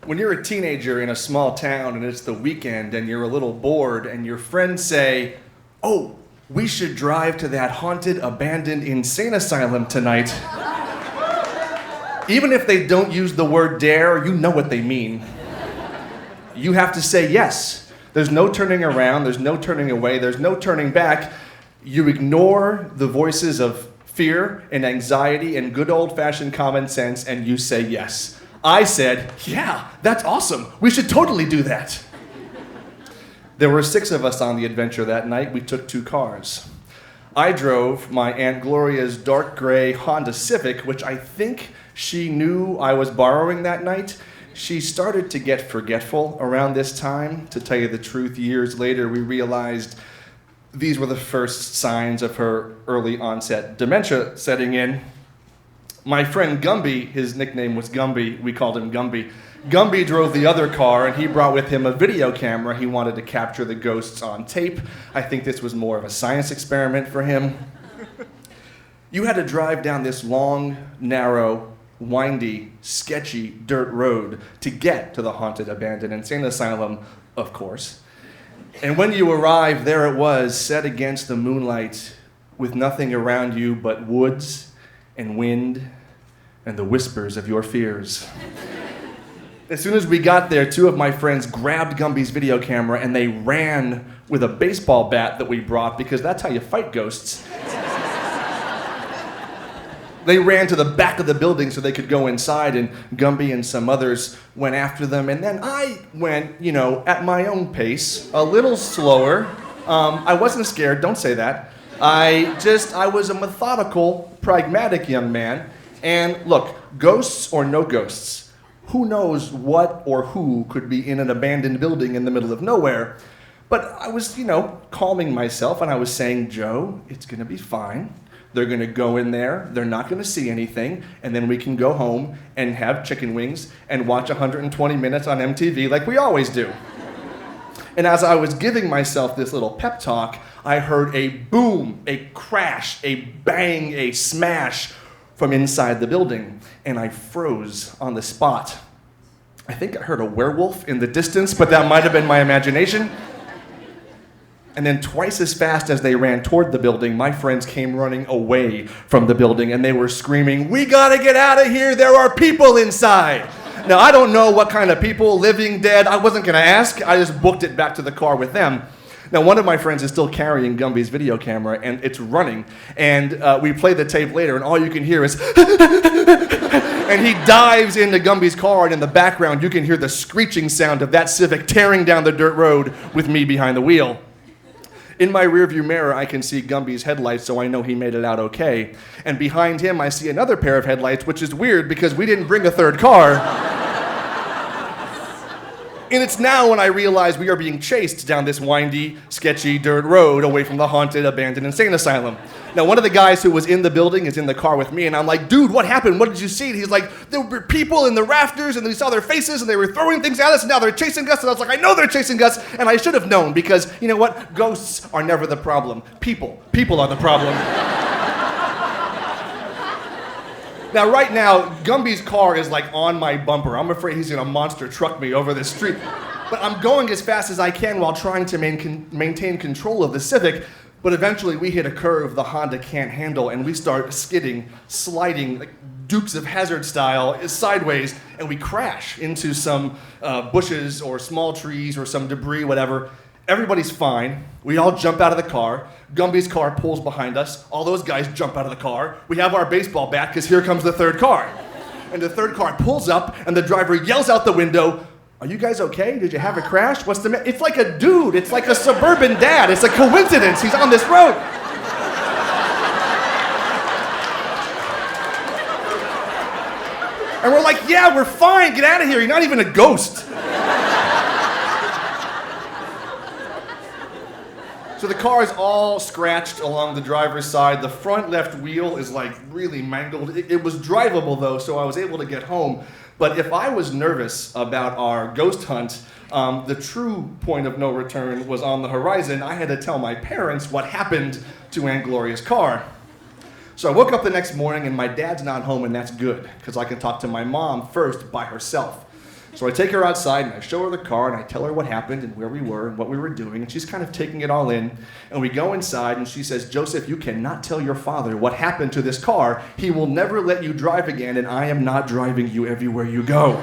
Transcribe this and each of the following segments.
When you're a teenager in a small town and it's the weekend and you're a little bored and your friends say, "Oh, we should drive to that haunted, abandoned, insane asylum tonight." Even if they don't use the word dare, you know what they mean. You have to say yes. There's no turning around, there's no turning away, there's no turning back. You ignore the voices of fear and anxiety and good old-fashioned common sense and you say yes. I said, "Yeah, that's awesome. We should totally do that." There were 6 of us on the adventure that night. We took 2 cars. I drove my Aunt Gloria's dark gray Honda Civic, which I think she knew I was borrowing that night. She started to get forgetful around this time. To tell you the truth, years later, we realized these were the first signs of her early onset dementia setting in. My friend Gumby, his nickname was Gumby, we called him Gumby. Gumby drove the other car and he brought with him a video camera. He wanted to capture the ghosts on tape. I think this was more of a science experiment for him. You had to drive down this long, narrow, windy, sketchy dirt road to get to the haunted, abandoned, insane asylum, of course. And when you arrived, there it was, set against the moonlight with nothing around you but woods and wind and the whispers of your fears. As soon as we got there, 2 of my friends grabbed Gumby's video camera and they ran with a baseball bat that we brought because that's how you fight ghosts. They ran to the back of the building so they could go inside, and Gumby and some others went after them. And then I went, at my own pace, a little slower. I wasn't scared, don't say that. I was a methodical, pragmatic young man. And look, ghosts or no ghosts, who knows what or who could be in an abandoned building in the middle of nowhere. But I was, calming myself, and I was saying, "Joe, it's gonna be fine. They're going to go in there, they're not going to see anything, and then we can go home and have chicken wings and watch 120 minutes on MTV like we always do." And as I was giving myself this little pep talk, I heard a boom, a crash, a bang, a smash from inside the building, and I froze on the spot. I think I heard a werewolf in the distance, but that might have been my imagination. And then twice as fast as they ran toward the building, my friends came running away from the building and they were screaming, "We gotta get out of here, there are people inside." Now, I don't know what kind of people, living, dead, I wasn't gonna ask, I just booked it back to the car with them. Now, one of my friends is still carrying Gumby's video camera and it's running, and we play the tape later and all you can hear is and he dives into Gumby's car, and in the background you can hear the screeching sound of that Civic tearing down the dirt road with me behind the wheel. In my rearview mirror, I can see Gumby's headlights, so I know he made it out okay. And behind him, I see another pair of headlights, which is weird because we didn't bring a third car. And it's now when I realize we are being chased down this windy, sketchy dirt road away from the haunted, abandoned, insane asylum. Now, one of the guys who was in the building is in the car with me, and I'm like, "Dude, what happened? What did you see?" And he's like, "There were people in the rafters, and we saw their faces, and they were throwing things at us, and now they're chasing us." And I was like, "I know they're chasing us," and I should have known, because you know what? Ghosts are never the problem. People are the problem. Now, right now, Gumby's car is like on my bumper. I'm afraid he's gonna monster truck me over the street. But I'm going as fast as I can while trying to maintain control of the Civic. But eventually we hit a curve the Honda can't handle, and we start skidding, sliding, like Dukes of Hazzard style, sideways, and we crash into some bushes or small trees or some debris, whatever. Everybody's fine. We all jump out of the car. Gumby's car pulls behind us. All those guys jump out of the car. We have our baseball bat because here comes the third car. And the third car pulls up, and the driver yells out the window, "Are you guys okay? Did you have a crash? What's the It's like a dude. It's like a suburban dad. It's a coincidence. He's on this road." And we're like, "Yeah, we're fine. Get out of here. You're not even a ghost." So the car is all scratched along the driver's side. The front left wheel is like really mangled. It was drivable though, so I was able to get home. But if I was nervous about our ghost hunt, the true point of no return was on the horizon. I had to tell my parents what happened to Aunt Gloria's car. So I woke up the next morning and my dad's not home, and that's good, because I can talk to my mom first by herself. So I take her outside and I show her the car and I tell her what happened and where we were and what we were doing, and she's kind of taking it all in. And we go inside and she says, "Joseph, you cannot tell your father what happened to this car. He will never let you drive again, and I am not driving you everywhere you go."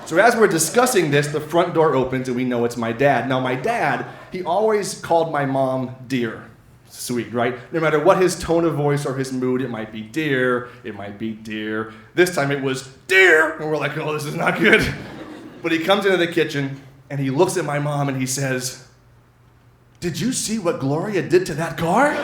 So as we're discussing this, the front door opens and we know it's my dad. Now my dad, he always called my mom dear. Sweet, right? No matter what his tone of voice or his mood, it might be dear, it might be dear. This time it was dear, and we're like, oh, this is not good. But he comes into the kitchen and he looks at my mom and he says, "Did you see what Gloria did to that car?"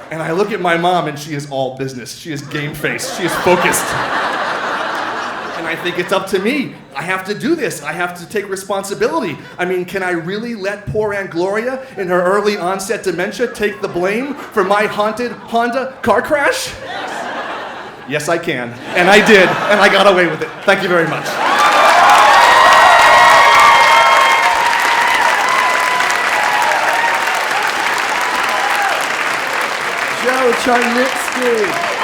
And I look at my mom and she is all business. She is game-faced. She is focused. And I think it's up to me. I have to do this. I have to take responsibility. I mean, can I really let poor Aunt Gloria in her early onset dementia take the blame for my haunted Honda car crash? Yes, I can. And I did. And I got away with it. Thank you very much. Joe Charnitski.